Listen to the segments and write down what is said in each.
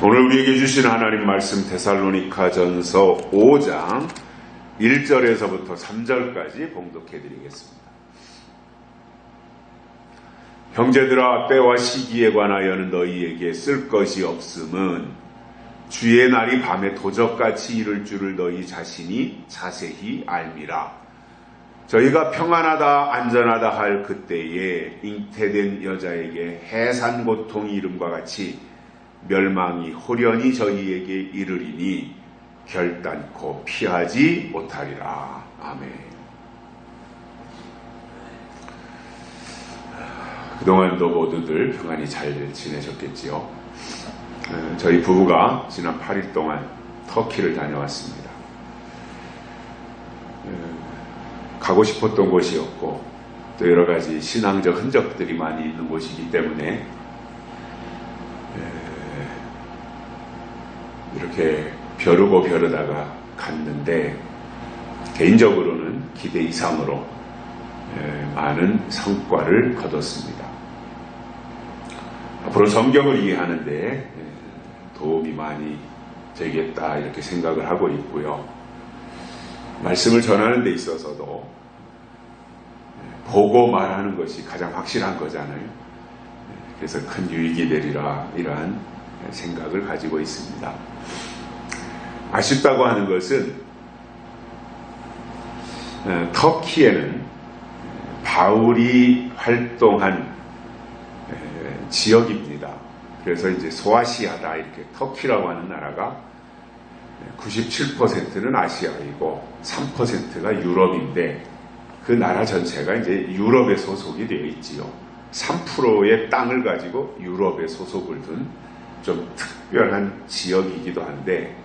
오늘 우리에게 주신 하나님 말씀 데살로니가전서 5장 1절에서부터 3절까지 봉독해 드리겠습니다. 형제들아, 때와 시기에 관하여는 너희에게 쓸 것이 없음은 주의 날이 밤에 도적같이 이를 줄을 너희 자신이 자세히 알미라. 저희가 평안하다 안전하다 할 그때에 잉태된 여자에게 해산 고통이 이름과 같이 멸망이 호련히 저희에게 이르리니 결단코 피하지 못하리라. 아멘. 그동안도 모두들 평안히 잘 지내셨겠지요. 저희 부부가 지난 8일 동안 터키를 다녀왔습니다. 가고 싶었던 곳이었고 또 여러 가지 신앙적 흔적들이 많이 있는 곳이기 때문에 이렇게 벼르고 벼르다가 갔는데 개인적으로는 기대 이상으로 많은 성과를 거뒀습니다. 앞으로 성경을 이해하는데 도움이 많이 되겠다 이렇게 생각을 하고 있고요. 말씀을 전하는 데 있어서도 보고 말하는 것이 가장 확실한 거잖아요. 그래서 큰 유익이 되리라 이러한 생각을 가지고 있습니다. 아쉽다고 하는 것은 터키에는 바울이 활동한 지역입니다. 그래서 이제 소아시아다 이렇게 터키라고 하는 나라가 97%는 아시아이고 3%가 유럽인데 그 나라 전체가 이제 유럽에 소속이 되어 있지요. 3%의 땅을 가지고 유럽에 소속을 둔 좀 특별한 지역이기도 한데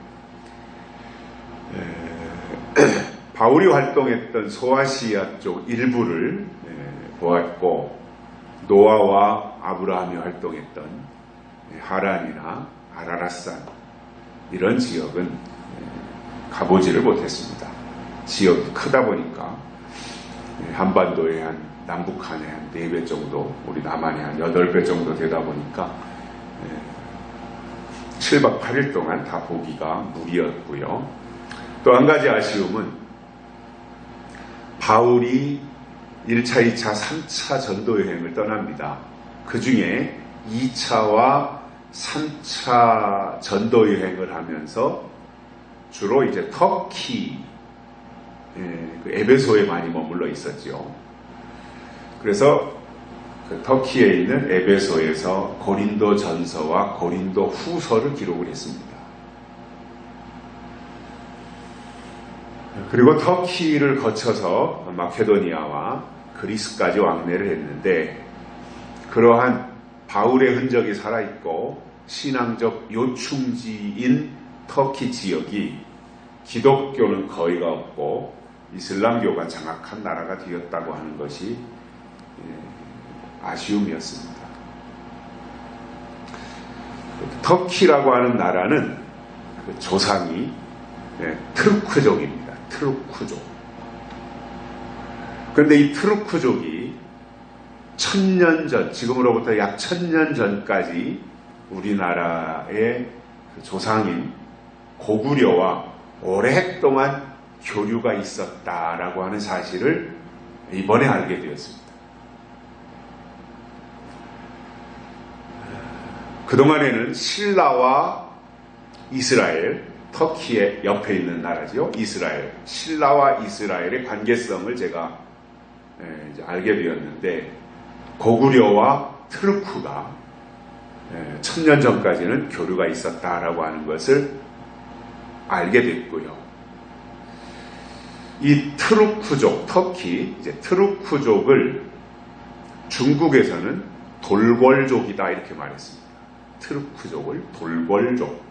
바울이 활동했던 소아시아 쪽 일부를 보았고 노아와 아브라함이 활동했던 하란이나 아라랏산 이런 지역은 가보지를 못했습니다. 지역이 크다 보니까 한반도의 한 남북한의 한 4배 정도, 우리 남한의 한 8배 정도 되다 보니까 7박 8일 동안 다 보기가 무리였고요. 또 한 가지 아쉬움은 바울이 1차, 2차, 3차 전도 여행을 떠납니다. 그 중에 2차와 3차 전도 여행을 하면서 주로 이제 터키, 그 에베소에 많이 머물러 있었죠. 그래서 그 터키에 있는 에베소에서 고린도 전서와 고린도 후서를 기록을 했습니다. 그리고 터키를 거쳐서 마케도니아와 그리스까지 왕래를 했는데 그러한 바울의 흔적이 살아있고 신앙적 요충지인 터키 지역이 기독교는 거의가 없고 이슬람교가 장악한 나라가 되었다고 하는 것이 아쉬움이었습니다. 터키라고 하는 나라는 그 조상이 트루크족입니다. 트루크족. 그런데 이 트루크족이 1000년 전, 지금으로부터 약 1000년 전까지 우리나라의 조상인 고구려와 오랫동안 교류가 있었다라고 하는 사실을 이번에 알게 되었습니다. 그동안에는 신라와 이스라엘, 터키의 옆에 있는 나라지요. 이스라엘, 신라와 이스라엘의 관계성을 제가 이제 알게 되었는데 고구려와 트루크가 1000년 전까지는 교류가 있었다라고 하는 것을 알게 됐고요. 이 트루크족, 터키, 이제 트루크족을 중국에서는 돌궐족이다 이렇게 말했습니다. 트루크족을 돌궐족.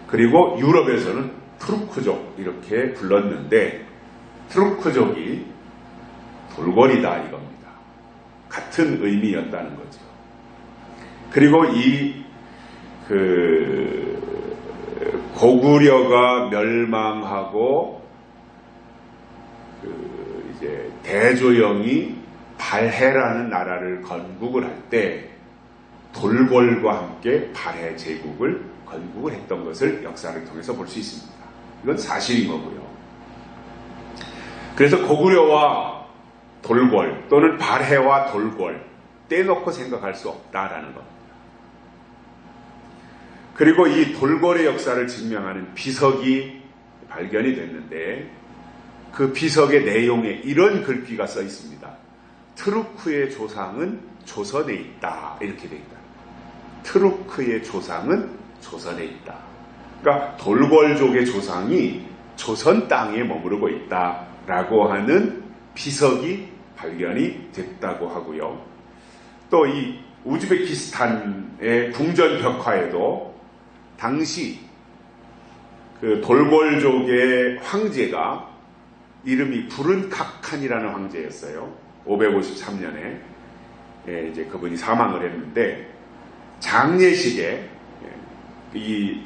그리고 유럽에서는 투르크족 이렇게 불렀는데 트루크족이 돌궐이다 이겁니다. 같은 의미였다는 거죠. 그리고 이 고구려가 멸망하고 이제 대조영이 발해라는 나라를 건국을 할 때 돌궐과 함께 발해 제국을 건국을 했던 것을 역사를 통해서 볼 수 있습니다. 이건 사실인 거고요. 그래서 고구려와 돌궐 또는 발해와 돌궐 떼놓고 생각할 수 없다라는 겁니다. 그리고 이 돌궐의 역사를 증명하는 비석이 발견이 됐는데 그 비석의 내용에 이런 글귀가 써 있습니다. 트루크의 조상은 조선에 있다. 이렇게 되어 있다. 트루크의 조상은 조선에 있다. 그러니까 돌궐족의 조상이 조선 땅에 머무르고 있다라고 하는 비석이 발견이 됐다고 하고요. 또 이 우즈베키스탄의 궁전 벽화에도 당시 그 돌궐족의 황제가 이름이 부른카칸이라는 황제였어요. 553년에 이제 그분이 사망을 했는데 장례식에 이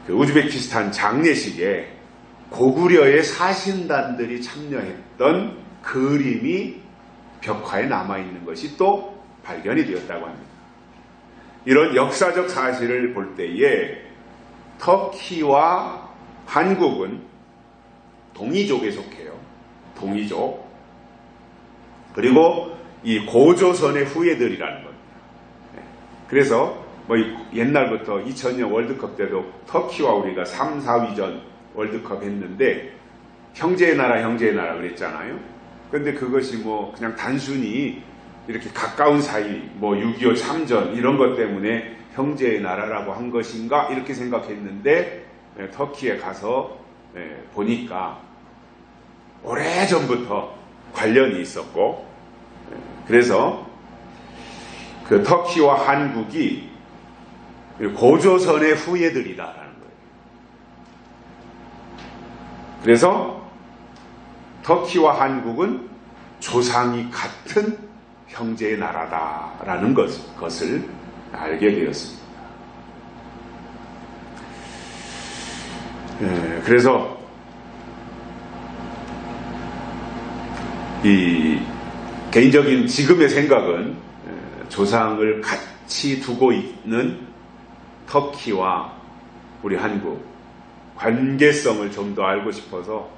그 우즈베키스탄 장례식에 고구려의 사신단들이 참여했던 그림이 벽화에 남아있는 것이 또 발견이 되었다고 합니다. 이런 역사적 사실을 볼 때에 터키와 한국은 동이족에 속해요. 동이족. 그리고 이 고조선의 후예들이라는 겁니다. 그래서 뭐 옛날부터 2000년 월드컵 때도 터키와 우리가 3, 4위전 월드컵 했는데 형제의 나라 그랬잖아요. 근데 그것이 뭐 그냥 단순히 이렇게 가까운 사이 뭐 6.25 참전 이런 것 때문에 형제의 나라라고 한 것인가 이렇게 생각했는데 터키에 가서 보니까 오래전부터 관련이 있었고 그래서 그 터키와 한국이 고조선의 후예들이다라는 거예요. 그래서 터키와 한국은 조상이 같은 형제의 나라다라는 것을 알게 되었습니다. 그래서 이 개인적인 지금의 생각은 조상을 같이 두고 있는 터키와 우리 한국 관계성을 좀 더 알고 싶어서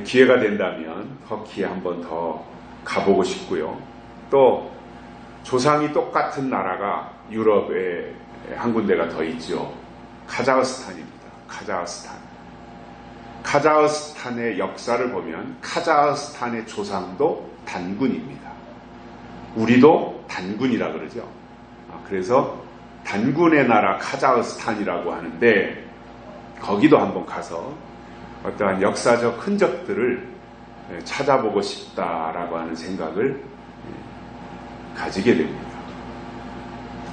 기회가 된다면 터키에 한 번 더 가보고 싶고요. 또 조상이 똑같은 나라가 유럽에 한 군데가 더 있죠. 카자흐스탄입니다. 카자흐스탄의 역사를 보면 카자흐스탄의 조상도 단군입니다. 우리도 단군이라 그러죠. 그래서 단군의 나라 카자흐스탄이라고 하는데 거기도 한번 가서 어떠한 역사적 흔적들을 찾아보고 싶다라고 하는 생각을 가지게 됩니다.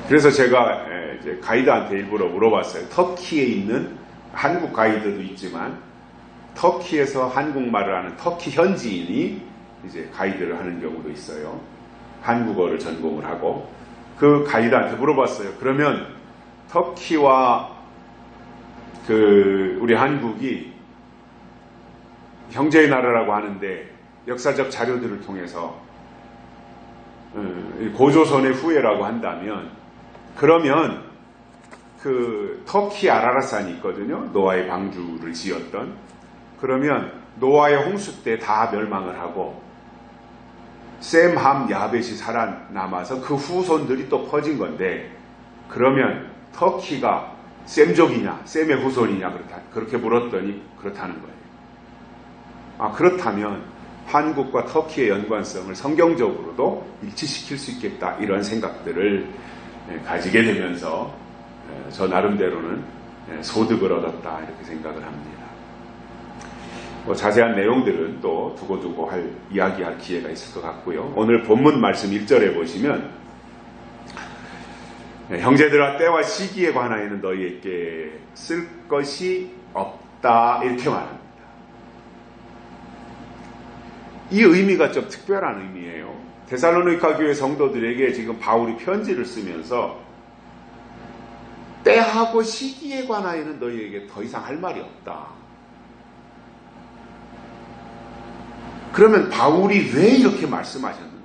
그래서 제가 이제 가이드한테 일부러 물어봤어요. 터키에 있는 한국 가이드도 있지만 터키에서 한국말을 하는 터키 현지인이 이제 가이드를 하는 경우도 있어요. 한국어를 전공을 하고 그 가이드한테 물어봤어요. 그러면 터키와 우리 한국이 형제의 나라라고 하는데 역사적 자료들을 통해서 고조선의 후예라고 한다면 그러면 그 터키 아라라산이 있거든요. 노아의 방주를 지었던. 그러면 노아의 홍수 때 다 멸망을 하고 셈, 함, 야벳이 살아남아서 그 후손들이 또 퍼진 건데 그러면 터키가 셈족이냐 셈의 후손이냐 그렇게 물었더니 그렇다는 거예요. 그렇다면 한국과 터키의 연관성을 성경적으로도 일치시킬 수 있겠다 이런 생각들을 가지게 되면서 저 나름대로는 소득을 얻었다 이렇게 생각을 합니다. 자세한 내용들은 또 두고두고 이야기할 기회가 있을 것 같고요. 오늘 본문 말씀 1절에 보시면 형제들아 때와 시기에 관하여는 너희에게 쓸 것이 없다 이렇게 말합니다. 이 의미가 좀 특별한 의미예요. 데살로니가 교회 성도들에게 지금 바울이 편지를 쓰면서 때하고 시기에 관하여는 너희에게 더 이상 할 말이 없다. 그러면 바울이 왜 이렇게 말씀하셨는가?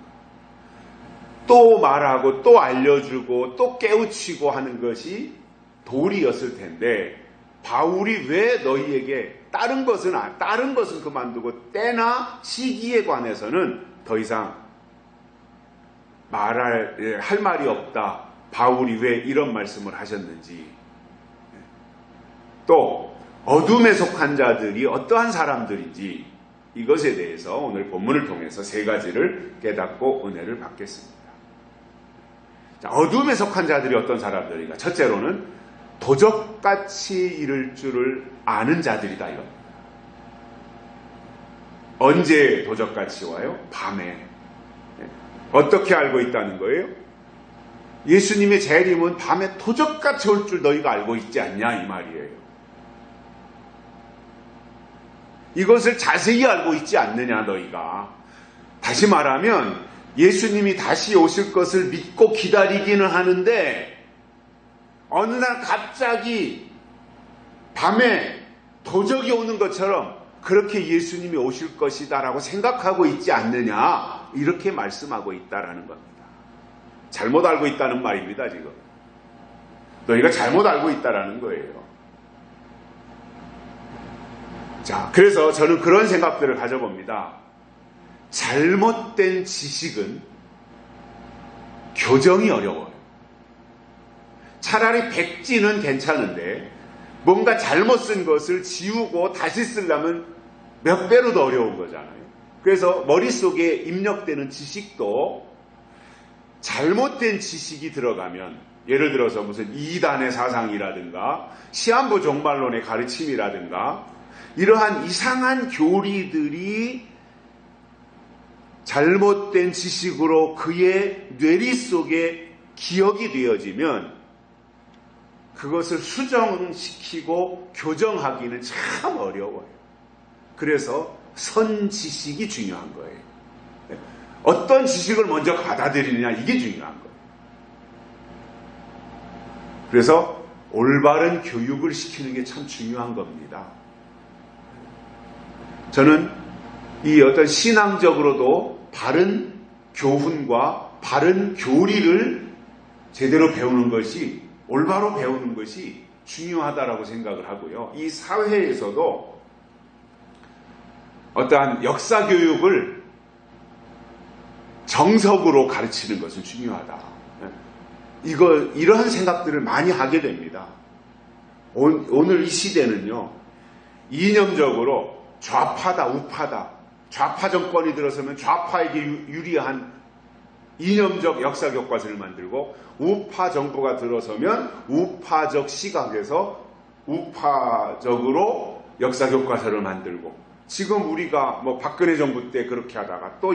또 말하고 또 알려주고 또 깨우치고 하는 것이 도리였을 텐데 바울이 왜 너희에게 다른 것은 그만두고 때나 시기에 관해서는 더 이상 할 말이 없다. 바울이 왜 이런 말씀을 하셨는지, 또 어둠에 속한 자들이 어떠한 사람들인지 이것에 대해서 오늘 본문을 통해서 세 가지를 깨닫고 은혜를 받겠습니다. 자, 어둠에 속한 자들이 어떤 사람들인가? 첫째로는 도적같이 이를 줄을 아는 자들이다 이겁니다. 언제 도적같이 와요? 밤에. 어떻게 알고 있다는 거예요? 예수님의 재림은 밤에 도적같이 올 줄 너희가 알고 있지 않냐 이 말이에요. 이것을 자세히 알고 있지 않느냐 너희가. 다시 말하면 예수님이 다시 오실 것을 믿고 기다리기는 하는데 어느 날 갑자기 밤에 도적이 오는 것처럼 그렇게 예수님이 오실 것이다라고 생각하고 있지 않느냐 이렇게 말씀하고 있다라는 겁니다. 잘못 알고 있다는 말입니다. 지금 너희가 잘못 알고 있다라는 거예요. 자, 그래서 저는 그런 생각들을 가져봅니다. 잘못된 지식은 교정이 어려워요. 차라리 백지는 괜찮은데 뭔가 잘못 쓴 것을 지우고 다시 쓰려면 몇 배로 더 어려운 거잖아요. 그래서 머릿속에 입력되는 지식도 잘못된 지식이 들어가면, 예를 들어서 무슨 이단의 사상이라든가 시한부 종말론의 가르침이라든가 이러한 이상한 교리들이 잘못된 지식으로 그의 뇌리 속에 기억이 되어지면 그것을 수정시키고 교정하기는 참 어려워요. 그래서 선지식이 중요한 거예요. 어떤 지식을 먼저 받아들이느냐 이게 중요한 거예요. 그래서 올바른 교육을 시키는 게 참 중요한 겁니다. 저는 이 어떤 신앙적으로도 바른 교훈과 바른 교리를 제대로 배우는 것이, 올바로 배우는 것이 중요하다라고 생각을 하고요. 이 사회에서도 어떠한 역사 교육을 정석으로 가르치는 것은 중요하다. 이러한 생각들을 많이 하게 됩니다. 오늘 이 시대는요, 이념적으로 좌파다, 우파다, 좌파 정권이 들어서면 좌파에게 유리한 이념적 역사 교과서를 만들고, 우파 정부가 들어서면 우파적 시각에서 우파적으로 역사 교과서를 만들고, 지금 우리가 뭐 박근혜 정부 때 그렇게 하다가 또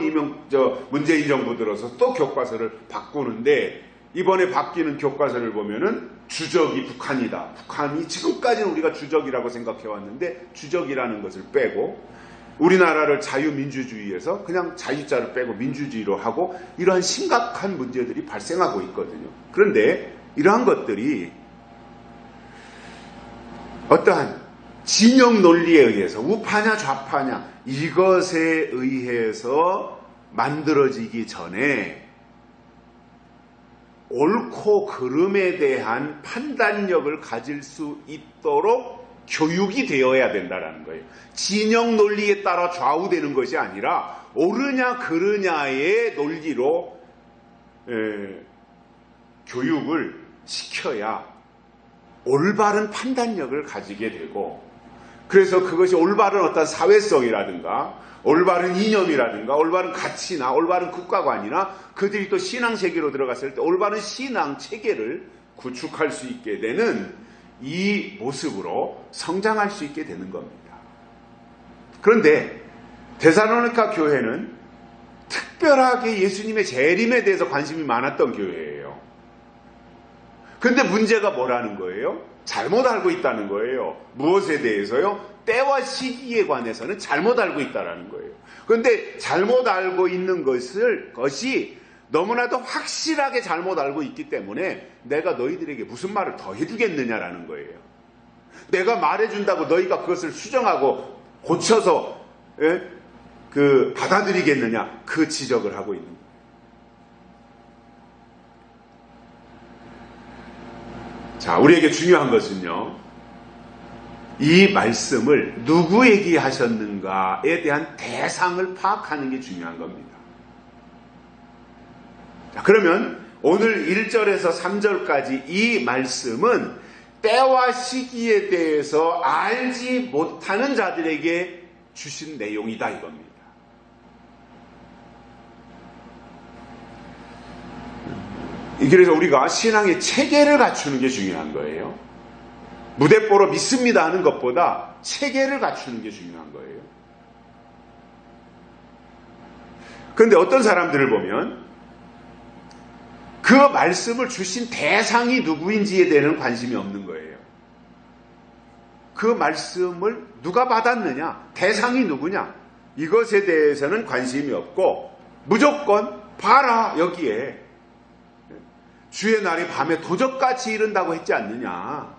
문재인 정부 들어서 또 교과서를 바꾸는데, 이번에 바뀌는 교과서를 보면은 주적이 북한이다. 북한이 지금까지는 우리가 주적이라고 생각해 왔는데 주적이라는 것을 빼고, 우리나라를 자유민주주의에서 그냥 자유자를 빼고 민주주의로 하고, 이러한 심각한 문제들이 발생하고 있거든요. 그런데 이러한 것들이 어떠한 진영 논리에 의해서, 우파냐 좌파냐 이것에 의해서 만들어지기 전에 옳고 그름에 대한 판단력을 가질 수 있도록 교육이 되어야 된다는 거예요. 진영 논리에 따라 좌우되는 것이 아니라 옳으냐 그르냐의 논리로 교육을 시켜야 올바른 판단력을 가지게 되고, 그래서 그것이 올바른 어떤 사회성이라든가 올바른 이념이라든가 올바른 가치나 올바른 국가관이나 그들이 또 신앙세계로 들어갔을 때 올바른 신앙체계를 구축할 수 있게 되는 이 모습으로 성장할 수 있게 되는 겁니다. 그런데 데살로니가 교회는 특별하게 예수님의 재림에 대해서 관심이 많았던 교회예요. 그런데 문제가 뭐라는 거예요? 잘못 알고 있다는 거예요. 무엇에 대해서요? 때와 시기에 관해서는 잘못 알고 있다는 거예요. 그런데 잘못 알고 있는 것이 너무나도 확실하게 잘못 알고 있기 때문에 내가 너희들에게 무슨 말을 더 해주겠느냐라는 거예요. 내가 말해준다고 너희가 그것을 수정하고 고쳐서 받아들이겠느냐, 그 지적을 하고 있는 거예요. 자, 우리에게 중요한 것은요, 이 말씀을 누구에게 하셨는가에 대한 대상을 파악하는 게 중요한 겁니다. 자, 그러면 오늘 1절에서 3절까지 이 말씀은 때와 시기에 대해서 알지 못하는 자들에게 주신 내용이다 이겁니다. 그래서 우리가 신앙의 체계를 갖추는 게 중요한 거예요. 무대뽀로 믿습니다 하는 것보다 체계를 갖추는 게 중요한 거예요. 그런데 어떤 사람들을 보면 그 말씀을 주신 대상이 누구인지에 대한 관심이 없는 거예요. 그 말씀을 누가 받았느냐, 대상이 누구냐, 이것에 대해서는 관심이 없고 무조건 봐라, 여기에 주의 날이 밤에 도적같이 이른다고 했지 않느냐.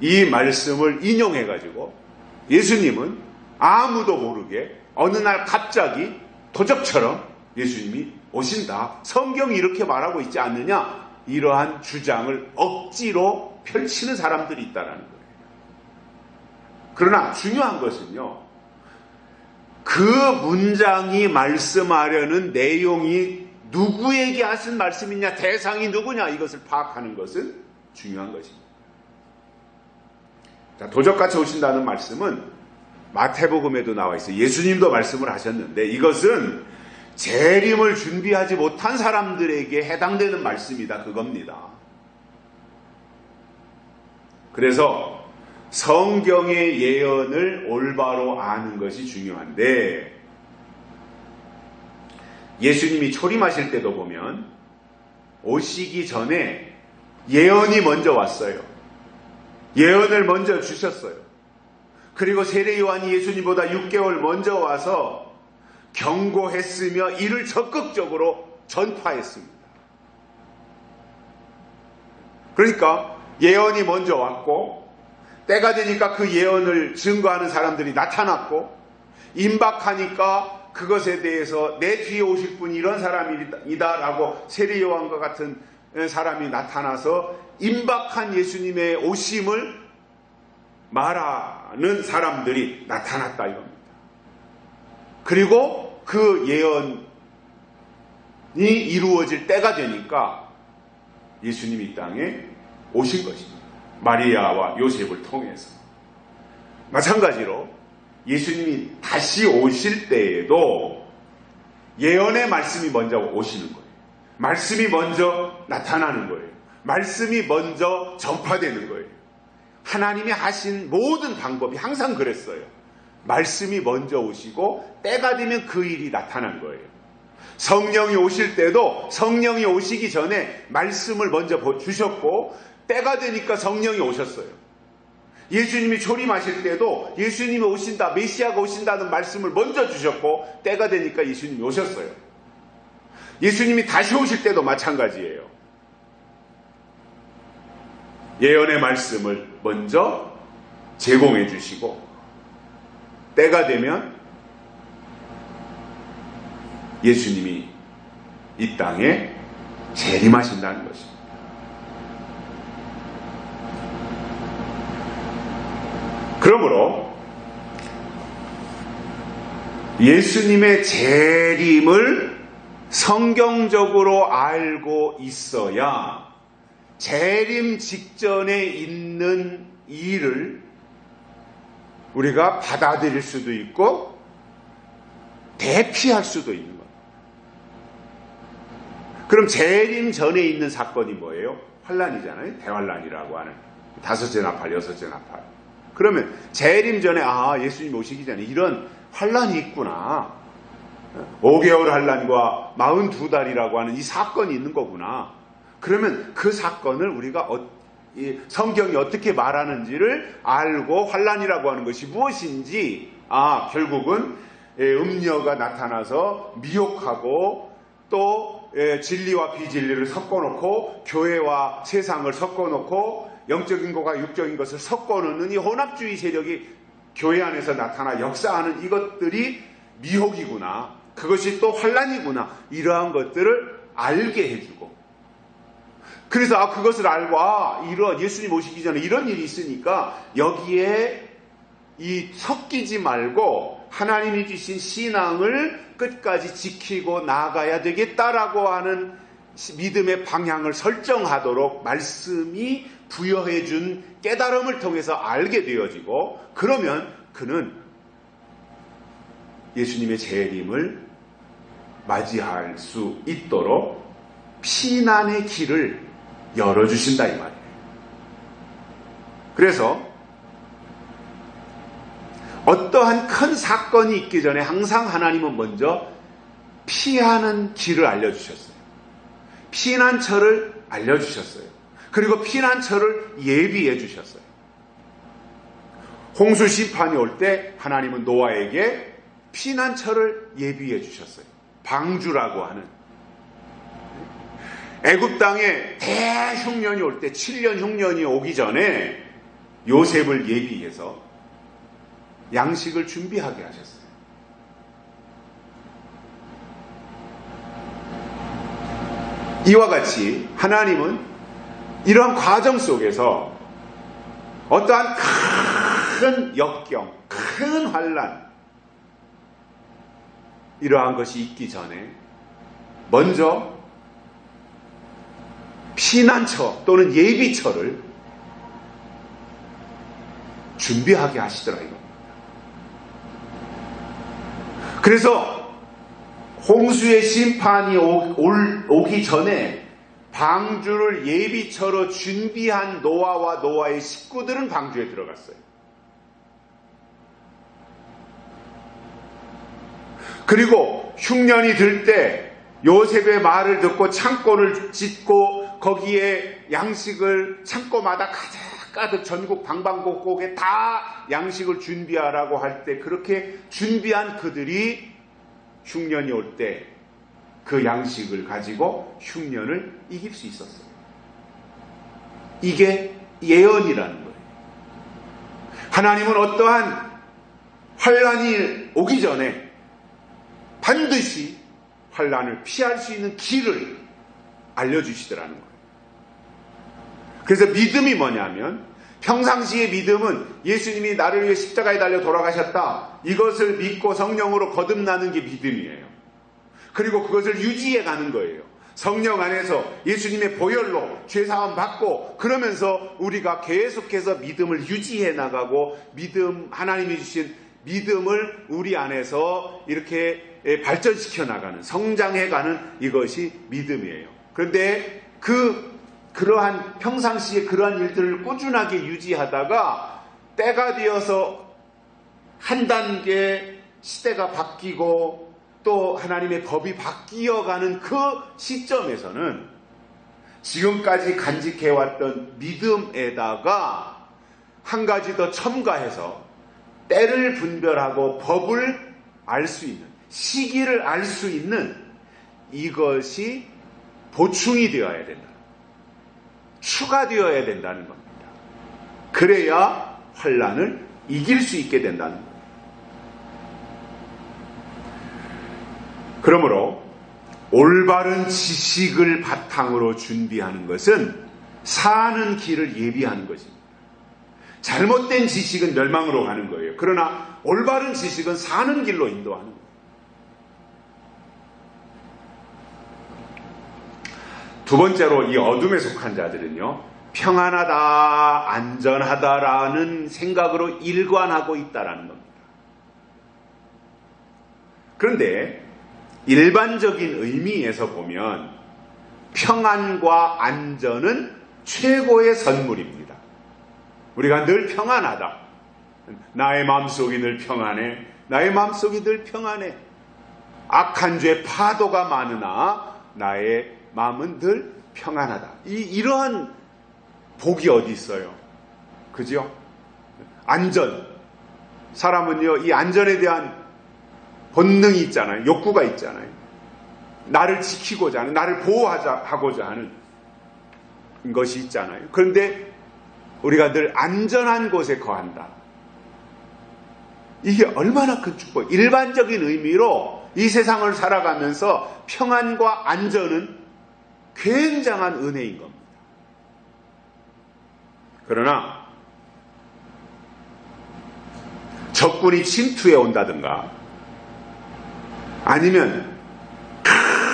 이 말씀을 인용해가지고 예수님은 아무도 모르게 어느 날 갑자기 도적처럼 예수님이 오신다, 성경이 이렇게 말하고 있지 않느냐, 이러한 주장을 억지로 펼치는 사람들이 있다는 거예요. 그러나 중요한 것은요, 그 문장이 말씀하려는 내용이 누구에게 하신 말씀이냐, 대상이 누구냐, 이것을 파악하는 것은 중요한 것입니다. 자, 도적같이 오신다는 말씀은 마태복음에도 나와 있어요. 예수님도 말씀을 하셨는데 이것은 재림을 준비하지 못한 사람들에게 해당되는 말씀이다, 그겁니다. 그래서 성경의 예언을 올바로 아는 것이 중요한데, 예수님이 초림하실 때도 보면 오시기 전에 예언이 먼저 왔어요. 예언을 먼저 주셨어요. 그리고 세례 요한이 예수님보다 6개월 먼저 와서 경고했으며 이를 적극적으로 전파했습니다. 그러니까 예언이 먼저 왔고, 때가 되니까 그 예언을 증거하는 사람들이 나타났고, 임박하니까 그것에 대해서 내 뒤에 오실 분이 이런 사람이다 라고 세례 요한과 같은 사람이 나타나서 임박한 예수님의 오심을 말하는 사람들이 나타났다 이겁니다. 그리고 그 예언이 이루어질 때가 되니까 예수님이 이 땅에 오신 것입니다. 마리아와 요셉을 통해서. 마찬가지로 예수님이 다시 오실 때에도 예언의 말씀이 먼저 오시는 거예요. 말씀이 먼저 나타나는 거예요. 말씀이 먼저 전파되는 거예요. 하나님이 하신 모든 방법이 항상 그랬어요. 말씀이 먼저 오시고 때가 되면 그 일이 나타난 거예요. 성령이 오실 때도 성령이 오시기 전에 말씀을 먼저 주셨고, 때가 되니까 성령이 오셨어요. 예수님이 초림하실 때도 예수님이 오신다, 메시아가 오신다는 말씀을 먼저 주셨고, 때가 되니까 예수님이 오셨어요. 예수님이 다시 오실 때도 마찬가지예요. 예언의 말씀을 먼저 제공해 주시고, 때가 되면 예수님이 이 땅에 재림하신다는 것입니다. 그러므로 예수님의 재림을 성경적으로 알고 있어야 재림 직전에 있는 일을 우리가 받아들일 수도 있고 대피할 수도 있는 거예요. 그럼 재림 전에 있는 사건이 뭐예요? 환란이잖아요. 대환란이라고 하는 다섯째 나팔, 여섯째 나팔. 그러면 재림 전에 예수님 오시기 전에 이런 환란이 있구나. 5개월 환란과 42달이라고 하는 이 사건이 있는 거구나. 그러면 그 사건을 우리가 성경이 어떻게 말하는지를 알고 환란이라고 하는 것이 무엇인지, 결국은 음녀가 나타나서 미혹하고 또 진리와 비진리를 섞어놓고 교회와 세상을 섞어놓고 영적인 것과 육적인 것을 섞어놓는 이 혼합주의 세력이 교회 안에서 나타나 역사하는 이것들이 미혹이구나, 그것이 또 환란이구나, 이러한 것들을 알게 해주고, 그래서 그것을 알고 이런 예수님 오시기 전에 이런 일이 있으니까 여기에 섞이지 말고 하나님이 주신 신앙을 끝까지 지키고 나아가야 되겠다라고 하는 믿음의 방향을 설정하도록 말씀이 부여해 준 깨달음을 통해서 알게 되어지고, 그러면 그는 예수님의 재림을 맞이할 수 있도록 피난의 길을 열어주신다 이 말이에요. 그래서 어떠한 큰 사건이 있기 전에 항상 하나님은 먼저 피하는 길을 알려주셨어요. 피난처를 알려주셨어요. 그리고 피난처를 예비해 주셨어요. 홍수 심판이 올 때 하나님은 노아에게 피난처를 예비해 주셨어요. 방주라고 하는. 애굽 땅에 대흉년이 올 때 7년 흉년이 오기 전에 요셉을 예비해서 양식을 준비하게 하셨어요. 이와 같이 하나님은 이러한 과정 속에서 어떠한 큰 역경, 큰 환난, 이러한 것이 있기 전에 먼저 피난처 또는 예비처를 준비하게 하시더라 이겁니다. 그래서 홍수의 심판이 오기 전에 방주를 예비처로 준비한 노아와 노아의 식구들은 방주에 들어갔어요. 그리고 흉년이 들 때 요셉의 말을 듣고 창고를 짓고 거기에 양식을 창고마다 가득 전국 방방곡곡에 다 양식을 준비하라고 할 때 그렇게 준비한 그들이 흉년이 올 때 그 양식을 가지고 흉년을 이길 수 있었어요. 이게 예언이라는 거예요. 하나님은 어떠한 환란이 오기 전에 반드시 환란을 피할 수 있는 길을 알려주시더라는 거예요. 그래서 믿음이 뭐냐면 평상시의 믿음은 예수님이 나를 위해 십자가에 달려 돌아가셨다. 이것을 믿고 성령으로 거듭나는 게 믿음이에요. 그리고 그것을 유지해 가는 거예요. 성령 안에서 예수님의 보혈로 죄사함 받고 그러면서 우리가 계속해서 믿음을 유지해 나가고 믿음, 하나님이 주신 믿음을 우리 안에서 이렇게 발전시켜 나가는, 성장해 가는 이것이 믿음이에요. 그런데 그러한 평상시에 그러한 일들을 꾸준하게 유지하다가 때가 되어서 한 단계 시대가 바뀌고 또 하나님의 법이 바뀌어가는 그 시점에서는 지금까지 간직해왔던 믿음에다가 한 가지 더 첨가해서 때를 분별하고 법을 알 수 있는, 시기를 알 수 있는 이것이 보충이 되어야 된다. 추가되어야 된다는 겁니다. 그래야 환란을 이길 수 있게 된다는 겁니다. 그러므로 올바른 지식을 바탕으로 준비하는 것은 사는 길을 예비하는 것입니다. 잘못된 지식은 멸망으로 가는 거예요. 그러나 올바른 지식은 사는 길로 인도하는 거예요. 두 번째로 이 어둠에 속한 자들은요, 평안하다, 안전하다라는 생각으로 일관하고 있다라는 겁니다. 그런데 일반적인 의미에서 보면 평안과 안전은 최고의 선물입니다. 우리가 늘 평안하다. 나의 마음속이 늘 평안해. 나의 마음속이 늘 평안해. 악한 죄 파도가 많으나 나의 마음은 늘 평안하다. 이러한 복이 어디 있어요? 그죠? 안전. 사람은요, 이 안전에 대한 본능이 있잖아요. 욕구가 있잖아요. 나를 지키고자 하는, 나를 보호하고자 하는 것이 있잖아요. 그런데 우리가 늘 안전한 곳에 거한다. 이게 얼마나 큰 축복. 일반적인 의미로 이 세상을 살아가면서 평안과 안전은 굉장한 은혜인 겁니다. 그러나 적군이 침투해 온다든가 아니면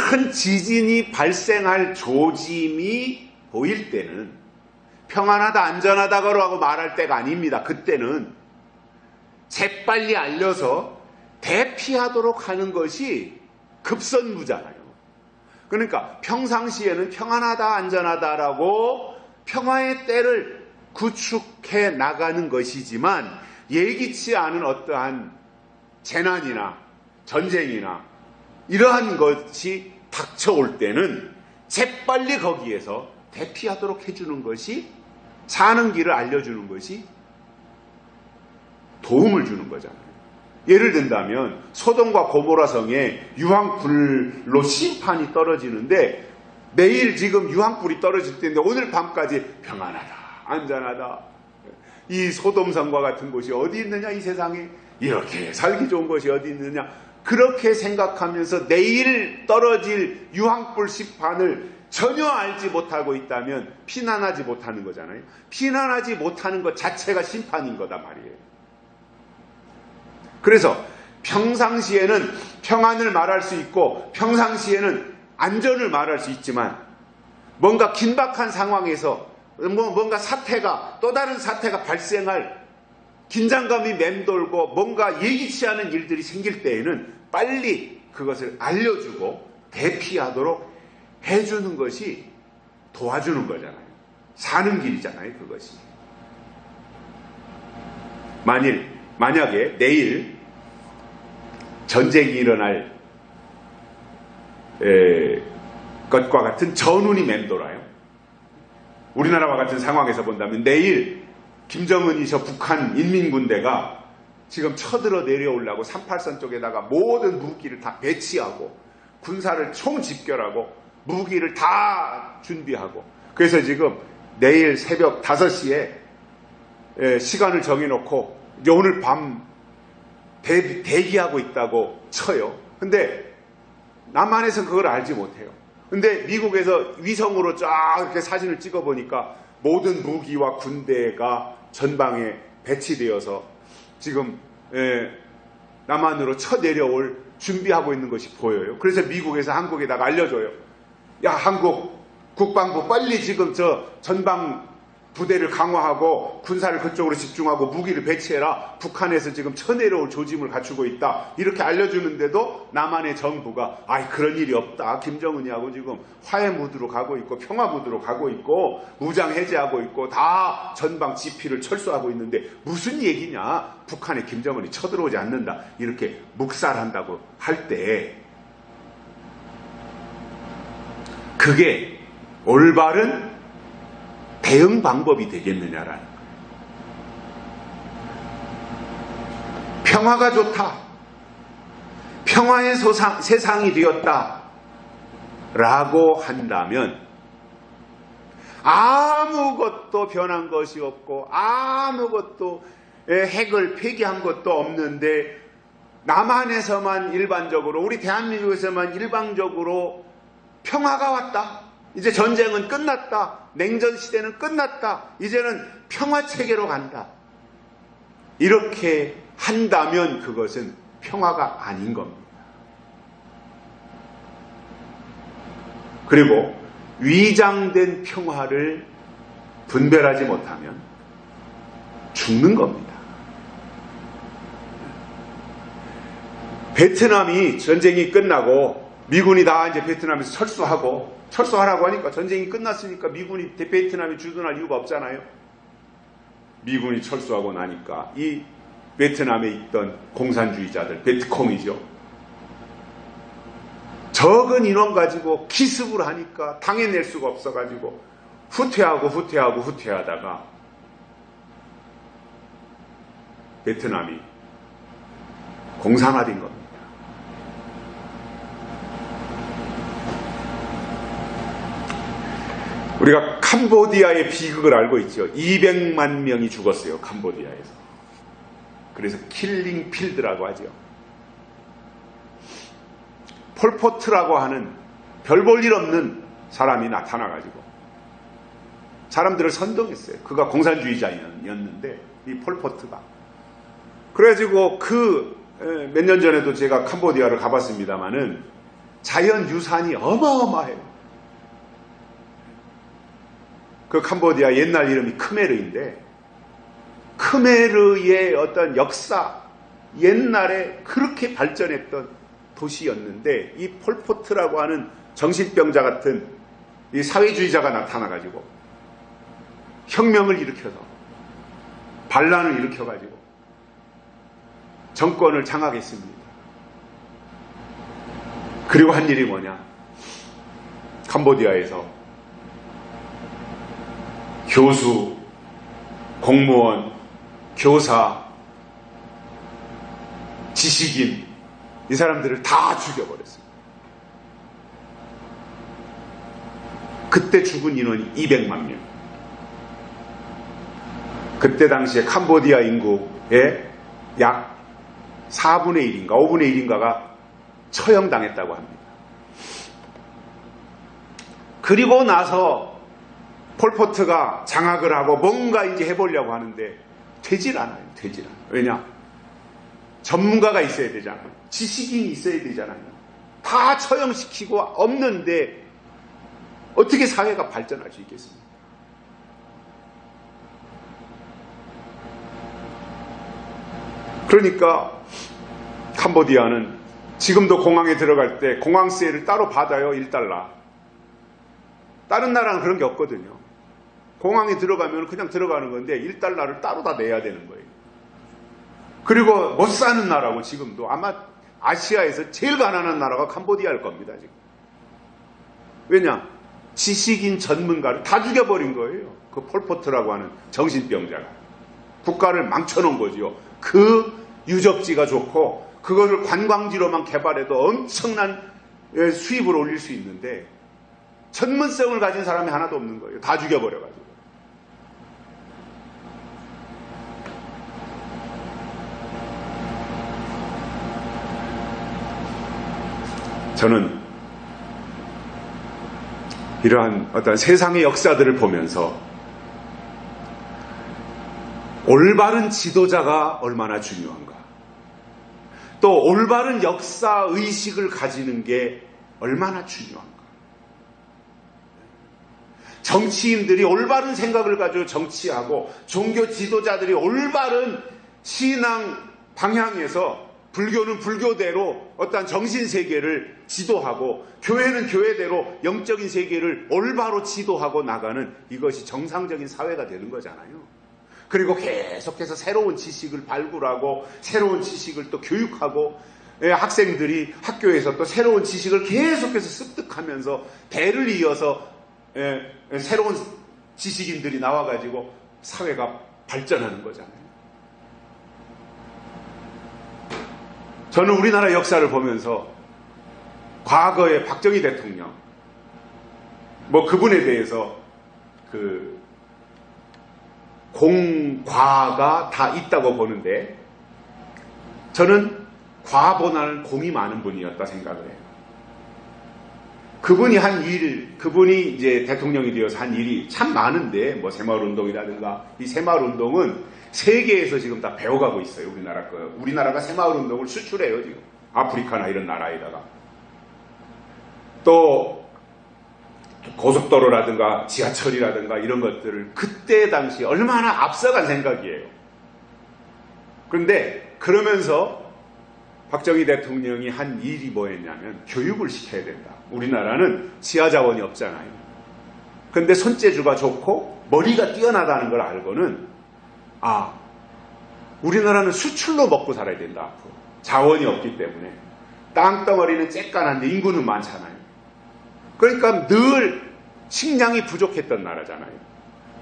큰 지진이 발생할 조짐이 보일 때는 평안하다 안전하다고 말할 때가 아닙니다. 그때는 재빨리 알려서 대피하도록 하는 것이 급선무잖아요. 그러니까 평상시에는 평안하다 안전하다라고 평화의 때를 구축해 나가는 것이지만 예기치 않은 어떠한 재난이나 전쟁이나 이러한 것이 닥쳐올 때는 재빨리 거기에서 대피하도록 해주는 것이, 사는 길을 알려주는 것이 도움을 주는 거잖아요. 예를 든다면 소돔과 고모라 성에 유황불로 심판이 떨어지는데 내일 지금 유황불이 떨어질 때인데 오늘 밤까지 평안하다 안전하다, 이 소돔성과 같은 곳이 어디 있느냐, 이 세상에 이렇게 살기 좋은 곳이 어디 있느냐, 그렇게 생각하면서 내일 떨어질 유황불 심판을 전혀 알지 못하고 있다면 피난하지 못하는 거잖아요. 피난하지 못하는 것 자체가 심판인 거다 말이에요. 그래서 평상시에는 평안을 말할 수 있고 평상시에는 안전을 말할 수 있지만 뭔가 긴박한 상황에서 뭔가 사태가, 또 다른 사태가 발생할 긴장감이 맴돌고 뭔가 예기치 않은 일들이 생길 때에는 빨리 그것을 알려주고 대피하도록 해주는 것이 도와주는 거잖아요. 사는 길이잖아요, 그것이. 만약에 내일 전쟁이 일어날 것과 같은 전운이 맴돌아요. 우리나라와 같은 상황에서 본다면 내일 김정은이 저 북한 인민군대가 지금 쳐들어 내려오려고 38선 쪽에다가 모든 무기를 다 배치하고 군사를 총집결하고 무기를 다 준비하고, 그래서 지금 내일 새벽 5시에 시간을 정해놓고 오늘 밤 대기하고 있다고 쳐요. 근데 남한에서는 그걸 알지 못해요. 근데 미국에서 위성으로 쫙 이렇게 사진을 찍어보니까 모든 무기와 군대가 전방에 배치되어서 지금 남한으로 쳐내려올 준비하고 있는 것이 보여요. 그래서 미국에서 한국에다가 알려줘요. 야, 한국 국방부 빨리 지금 저 전방 부대를 강화하고 군사를 그쪽으로 집중하고 무기를 배치해라. 북한에서 지금 쳐내려올 조짐을 갖추고 있다. 이렇게 알려주는데도 남한의 정부가 아이 그런 일이 없다. 김정은이하고 지금 화해 무드로 가고 있고 평화 무드로 가고 있고 무장 해제하고 있고 다 전방 지피를 철수하고 있는데 무슨 얘기냐. 북한에 김정은이 쳐들어오지 않는다. 이렇게 묵살한다고 할 때 그게 올바른 대응 방법이 되겠느냐라는 거예요. 평화가 좋다. 평화의 세상이 되었다. 라고 한다면 아무것도 변한 것이 없고 아무것도 핵을 폐기한 것도 없는데 남한에서만 일반적으로, 우리 대한민국에서만 일방적으로 평화가 왔다. 이제 전쟁은 끝났다. 냉전 시대는 끝났다. 이제는 평화 체계로 간다. 이렇게 한다면 그것은 평화가 아닌 겁니다. 그리고 위장된 평화를 분별하지 못하면 죽는 겁니다. 베트남이 전쟁이 끝나고 미군이 다 이제 베트남에서 철수하라고 하니까 전쟁이 끝났으니까 미군이 베트남에 주둔할 이유가 없잖아요. 미군이 철수하고 나니까 이 베트남에 있던 공산주의자들, 베트콩이죠. 적은 인원 가지고 기습을 하니까 당해낼 수가 없어가지고 후퇴하다가 베트남이 공산화된 겁니다. 우리가 캄보디아의 비극을 알고 있죠. 200만 명이 죽었어요. 캄보디아에서. 그래서 킬링 필드라고 하죠. 폴포트라고 하는 별 볼 일 없는 사람이 나타나가지고 사람들을 선동했어요. 그가 공산주의자였는데 이 폴포트가. 그래가지고 몇 년 전에도 제가 캄보디아를 가봤습니다마는 자연 유산이 어마어마해요. 그 캄보디아 옛날 이름이 크메르인데 크메르의 어떤 역사, 옛날에 그렇게 발전했던 도시였는데 이 폴포트라고 하는 정신병자 같은 이 사회주의자가 나타나가지고 혁명을 일으켜서 반란을 일으켜가지고 정권을 장악했습니다. 그리고 한 일이 뭐냐? 캄보디아에서 교수, 공무원, 교사, 지식인 이 사람들을 다 죽여버렸어요. 그때 죽은 인원이 200만 명. 그때 당시에 캄보디아 인구의 약 4분의 1인가 5분의 1인가가 처형당했다고 합니다. 그리고 나서 폴포트가 장악을 하고 뭔가 이제 해보려고 하는데 되질 않아요. 왜냐? 전문가가 있어야 되잖아요. 지식인이 있어야 되잖아요. 다 처형시키고 없는데 어떻게 사회가 발전할 수 있겠습니까? 그러니까 캄보디아는 지금도 공항에 들어갈 때 공항세를 따로 받아요. 1달러. 다른 나라는 그런 게 없거든요. 공항에 들어가면 그냥 들어가는 건데 1달러를 따로 다 내야 되는 거예요. 그리고 못 사는 나라고 지금도 아마 아시아에서 제일 가난한 나라가 캄보디아일 겁니다. 지금. 왜냐? 지식인 전문가를 다 죽여버린 거예요. 그 폴포트라고 하는 정신병자가. 국가를 망쳐놓은 거지요. 그 유적지가 좋고 그거를 관광지로만 개발해도 엄청난 수입을 올릴 수 있는데 전문성을 가진 사람이 하나도 없는 거예요. 다 죽여버려가지고. 저는 이러한 어떤 세상의 역사들을 보면서 올바른 지도자가 얼마나 중요한가, 또 올바른 역사 의식을 가지는 게 얼마나 중요한가, 정치인들이 올바른 생각을 가지고 정치하고 종교 지도자들이 올바른 신앙 방향에서 불교는 불교대로 어떠한 정신세계를 지도하고 교회는 교회대로 영적인 세계를 올바로 지도하고 나가는 이것이 정상적인 사회가 되는 거잖아요. 그리고 계속해서 새로운 지식을 발굴하고 새로운 지식을 또 교육하고 학생들이 학교에서 또 새로운 지식을 계속해서 습득하면서 대를 이어서 새로운 지식인들이 나와가지고 사회가 발전하는 거잖아요. 저는 우리나라 역사를 보면서 과거의 박정희 대통령, 그분에 대해서 공과가 다 있다고 보는데 저는 과보다는 공이 많은 분이었다 생각을 해요. 그분이 이제 대통령이 되어서 한 일이 참 많은데, 새마을운동이라든가, 이 새마을운동은 세계에서 지금 다 배워가고 있어요. 우리나라가 새마을운동을 수출해요, 지금. 아프리카나 이런 나라에다가. 또, 고속도로라든가 지하철이라든가 이런 것들을 그때 당시 얼마나 앞서간 생각이에요. 그런데 그러면서 박정희 대통령이 한 일이 뭐였냐면 교육을 시켜야 된다. 우리나라는 지하자원이 없잖아요. 그런데 손재주가 좋고 머리가 뛰어나다는 걸 알고는 우리나라는 수출로 먹고 살아야 된다. 앞으로. 자원이 없기 때문에. 땅덩어리는 쬐깐한데 인구는 많잖아요. 그러니까 늘 식량이 부족했던 나라잖아요.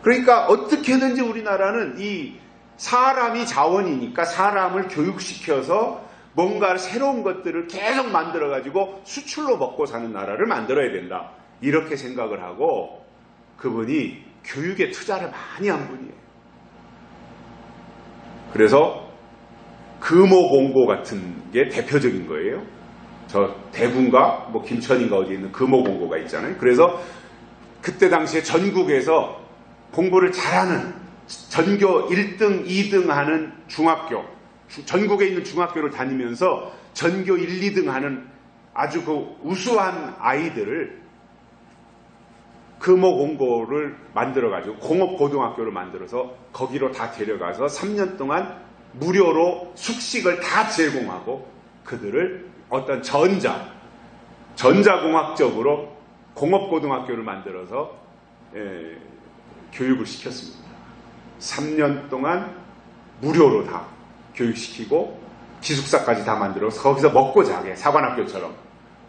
그러니까 어떻게든지 우리나라는 이 사람이 자원이니까 사람을 교육시켜서 뭔가 새로운 것들을 계속 만들어가지고 수출로 먹고 사는 나라를 만들어야 된다. 이렇게 생각을 하고 그분이 교육에 투자를 많이 한 분이에요. 그래서 금오공고 같은 게 대표적인 거예요. 저 대구인가 김천인가 어디에 있는 금오공고가 있잖아요. 그래서 그때 당시에 전국에서 공부를 잘하는 전교 1등, 2등 하는 중학교, 전국에 있는 중학교를 다니면서 전교 1, 2등 하는 아주 그 우수한 아이들을 금호공고를 만들어가지고 공업고등학교를 만들어서 거기로 다 데려가서 3년 동안 무료로 숙식을 다 제공하고 그들을 어떤 전자공학적으로 공업고등학교를 만들어서 교육을 시켰습니다. 3년 동안 무료로 다 교육시키고 기숙사까지 다 만들어서 거기서 먹고 자게 사관학교처럼